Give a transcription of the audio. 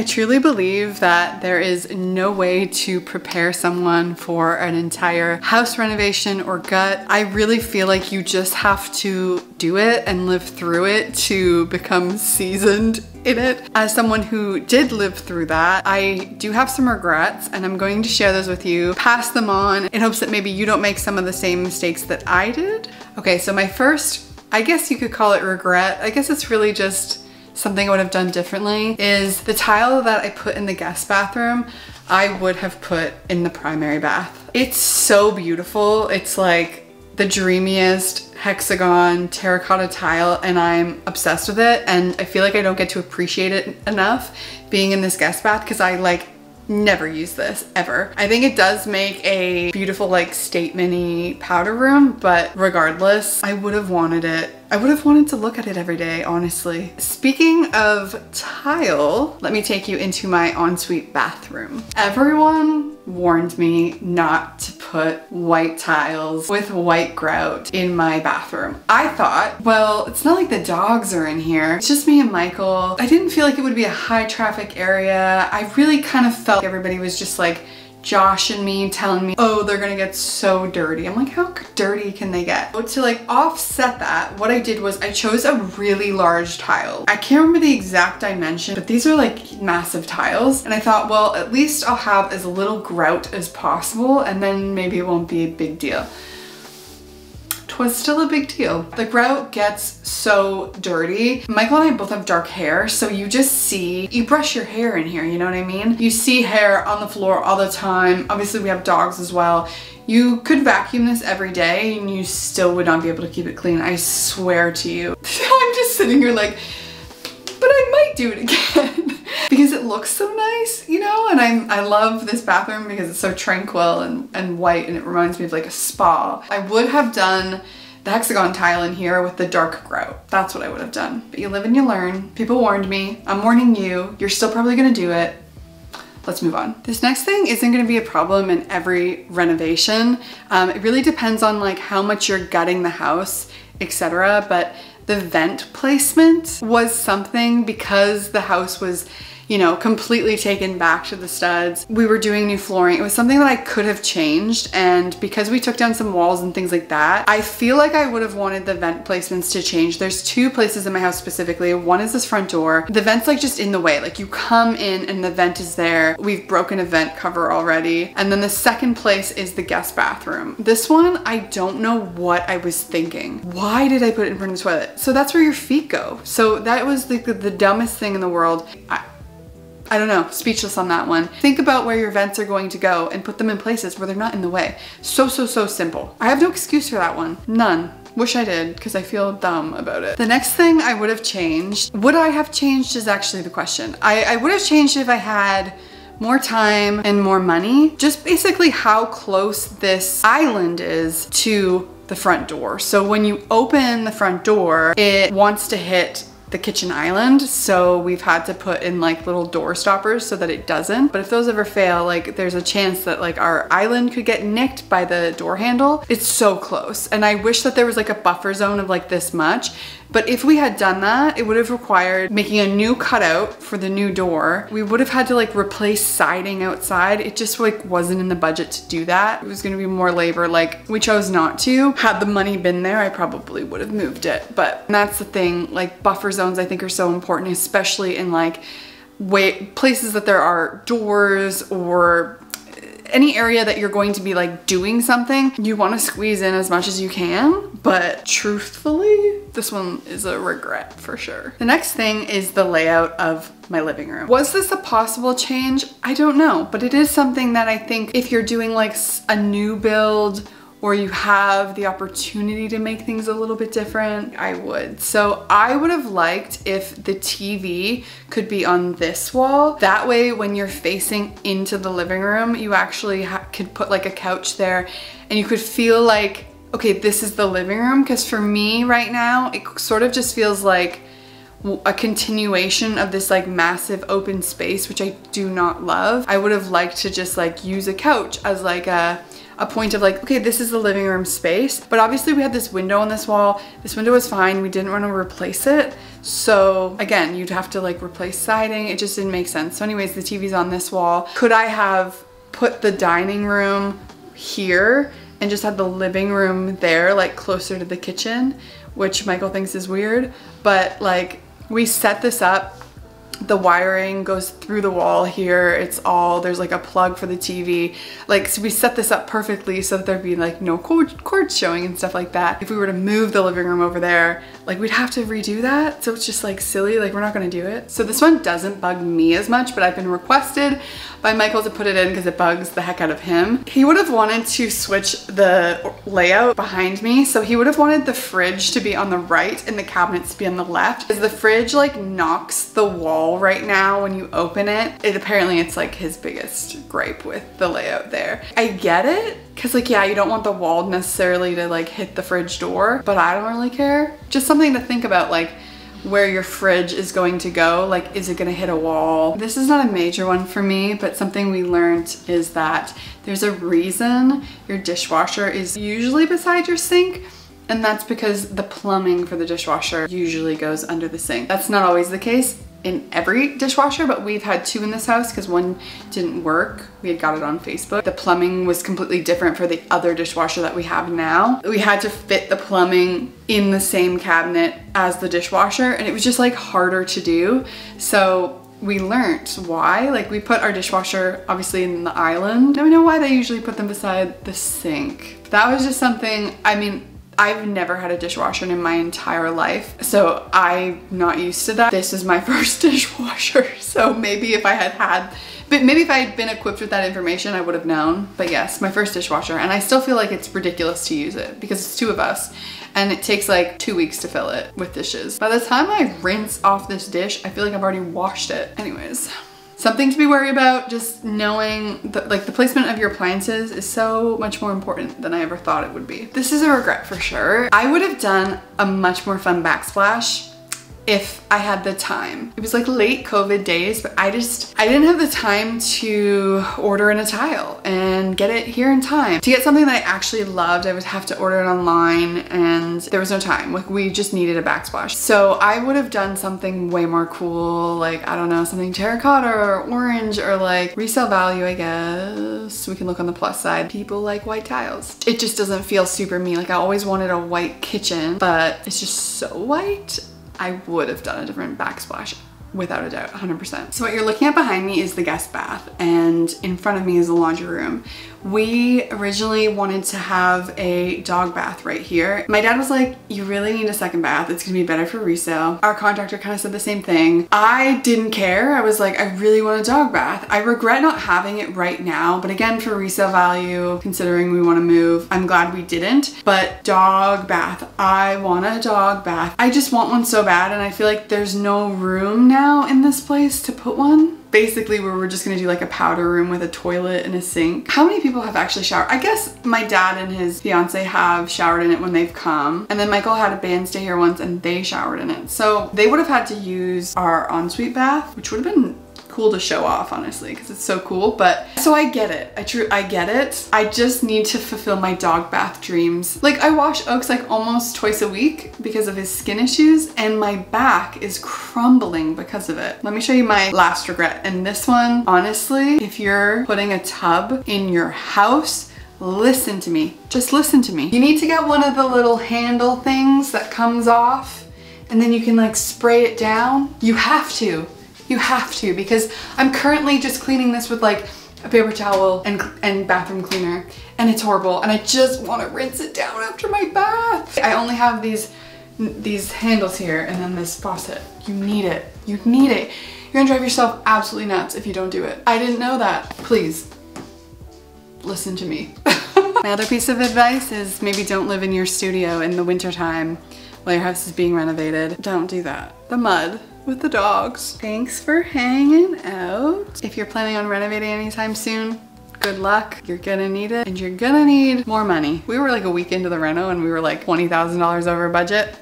I truly believe that there is no way to prepare someone for an entire house renovation or gut. I really feel like you just have to do it and live through it to become seasoned in it. As someone who did live through that, I do have some regrets and I'm going to share those with you, pass them on in hopes that maybe you don't make some of the same mistakes that I did. Okay, so my first, I guess you could call it regret, I guess it's really just something I would have done differently, is the tile that I put in the guest bathroom, I would have put in the primary bath. It's so beautiful. It's like the dreamiest hexagon terracotta tile and I'm obsessed with it, and I feel like I don't get to appreciate it enough being in this guest bath because I like never use this ever. I think it does make a beautiful like statement-y powder room, but regardless, I would have wanted it. I would have wanted to look at it every day, honestly. Speaking of tile, let me take you into my ensuite bathroom. Everyone warned me not to put white tiles with white grout in my bathroom. I thought, well, it's not like the dogs are in here. It's just me and Michael. I didn't feel like it would be a high traffic area. I really kind of felt like everybody was just like joshing me, telling me, oh, they're gonna get so dirty. I'm like, how dirty can they get? But to like offset that, what I did was I chose a really large tile. I can't remember the exact dimension, but these are like massive tiles. And I thought, well, at least I'll have as little grout as possible and then maybe it won't be a big deal. Was still a big deal. The grout gets so dirty. Michael and I both have dark hair, so you just see, you brush your hair in here, you know what I mean? You see hair on the floor all the time. Obviously we have dogs as well. You could vacuum this every day and you still would not be able to keep it clean. I swear to you. I'm just sitting here like, but I might do it again. Because it looks so nice, you know, and I love this bathroom because it's so tranquil and white and it reminds me of like a spa. I would have done the hexagon tile in here with the dark grout. That's what I would have done. But you live and you learn. People warned me. I'm warning you. You're still probably gonna do it. Let's move on. This next thing isn't gonna be a problem in every renovation. It really depends on like how much you're gutting the house, etc. But the vent placement was something because the house was, you know, completely taken back to the studs. We were doing new flooring. It was something that I could have changed, and because we took down some walls and things like that, I feel like I would have wanted the vent placements to change. There's two places in my house specifically. One is this front door. The vent's like just in the way. Like you come in and the vent is there. We've broken a vent cover already. And then the second place is the guest bathroom. This one, I don't know what I was thinking. Why did I put it in front of the toilet? So that's where your feet go. So that was like the dumbest thing in the world. I don't know, speechless on that one. Think about where your vents are going to go and put them in places where they're not in the way. So simple. I have no excuse for that one. None. Wish I did, because I feel dumb about it. The next thing I would have changed, would I have changed is actually the question. I would have changed if I had more time and more money. Just basically how close this island is to the front door. So when you open the front door, it wants to hit the kitchen island, so we've had to put in like little door stoppers so that it doesn't. But if those ever fail, like there's a chance that like our island could get nicked by the door handle. It's so close, and I wish that there was like a buffer zone of like this much. But if we had done that, it would have required making a new cutout for the new door. We would have had to like replace siding outside. It just like wasn't in the budget to do that. It was gonna be more labor. Like we chose not to. Had the money been there, I probably would have moved it. But that's the thing, like buffer zones I think are so important, especially in like places that there are doors or any area that you're going to be like doing something. You want to squeeze in as much as you can, but truthfully, this one is a regret for sure. The next thing is the layout of my living room. Was this a possible change? I don't know, but it is something that I think if you're doing like a new build or you have the opportunity to make things a little bit different, I would. So I would have liked if the TV could be on this wall. That way, when you're facing into the living room, you actually could put like a couch there and you could feel like, okay, this is the living room. Because for me right now, it sort of just feels like a continuation of this like massive open space, which I do not love. I would have liked to just like use a couch as like a point of like, okay, this is the living room space. But obviously we had this window on this wall. This window was fine. We didn't want to replace it. So again, you'd have to like replace siding. It just didn't make sense. So anyways, the TV's on this wall. Could I have put the dining room here and just had the living room there, like closer to the kitchen, which Michael thinks is weird, but like we set this up. The wiring goes through the wall here. There's like a plug for the TV. Like, so we set this up perfectly so that there'd be like no cords showing and stuff like that. If we were to move the living room over there, like we'd have to redo that. So it's just like silly, like we're not gonna do it. So this one doesn't bug me as much, but I've been requested by Michael to put it in because it bugs the heck out of him. He would have wanted to switch the layout behind me. So he would have wanted the fridge to be on the right and the cabinets to be on the left. Because the fridge like knocks the wall right now when you open it. Apparently it's like his biggest gripe with the layout there. I get it, because like, yeah, you don't want the wall necessarily to like hit the fridge door, but I don't really care. Just something to think about, like where your fridge is going to go. Like, is it gonna hit a wall? This is not a major one for me, but something we learned is that there's a reason your dishwasher is usually beside your sink. And that's because the plumbing for the dishwasher usually goes under the sink. That's not always the case in every dishwasher, but we've had two in this house because one didn't work. We had got it on Facebook. The plumbing was completely different for the other dishwasher that we have now. We had to fit the plumbing in the same cabinet as the dishwasher, and it was just like harder to do. So we learned why. Like, we put our dishwasher obviously in the island, and we know why they usually put them beside the sink. That was just something, I mean, I've never had a dishwasher in my entire life, so I'm not used to that. This is my first dishwasher, so maybe if I had maybe if I had been equipped with that information, I would have known. But yes, my first dishwasher, and I still feel like it's ridiculous to use it because it's two of us, and it takes like 2 weeks to fill it with dishes. By the time I rinse off this dish, I feel like I've already washed it. Anyways. Something to be worried about, just knowing that like the placement of your appliances is so much more important than I ever thought it would be. This is a regret for sure. I would have done a much more fun backsplash if I had the time. It was like late COVID days, but I didn't have the time to order in a tile and get it here in time. To get something that I actually loved, I would have to order it online, and there was no time. Like, we just needed a backsplash. So I would have done something way more cool, like, I don't know, something terracotta or orange, or like resale value, I guess. We can look on the plus side. People like white tiles. It just doesn't feel super me. Like, I always wanted a white kitchen, but it's just so white. I would have done a different backsplash, without a doubt, 100%. So what you're looking at behind me is the guest bath, and in front of me is the laundry room. We originally wanted to have a dog bath right here. My dad was like, you really need a second bath. It's gonna be better for resale. Our contractor kind of said the same thing. I didn't care. I was like, I really want a dog bath. I regret not having it right now, but again, for resale value, considering we want to move, I'm glad we didn't. But dog bath, I want a dog bath. I just want one so bad, and I feel like there's no room now in this place to put one. Basically, we were just gonna do like a powder room with a toilet and a sink. How many people have actually showered? I guess my dad and his fiance have showered in it when they've come. And then Michael had a band stay here once and they showered in it. So they would have had to use our ensuite bath, which would have been cool to show off, honestly, because it's so cool. But so I get it. I get it. I just need to fulfill my dog bath dreams. Like, I wash Oaks like almost twice a week because of his skin issues, and my back is crumbling because of it. Let me show you my last regret. And this one, honestly, if you're putting a tub in your house, listen to me. Just listen to me. You need to get one of the little handle things that comes off, and then you can like spray it down. You have to. You have to, because I'm currently just cleaning this with like a paper towel and bathroom cleaner, and it's horrible, and I just want to rinse it down after my bath. I only have these handles here and then this faucet. You need it. You need it. You're gonna drive yourself absolutely nuts if you don't do it. I didn't know that. Please, listen to me. My other piece of advice is maybe don't live in your studio in the wintertime while your house is being renovated. Don't do that. The mud with the dogs. Thanks for hanging out. If you're planning on renovating anytime soon, good luck. You're gonna need it, and you're gonna need more money. We were like a week into the reno and we were like $20,000 over budget.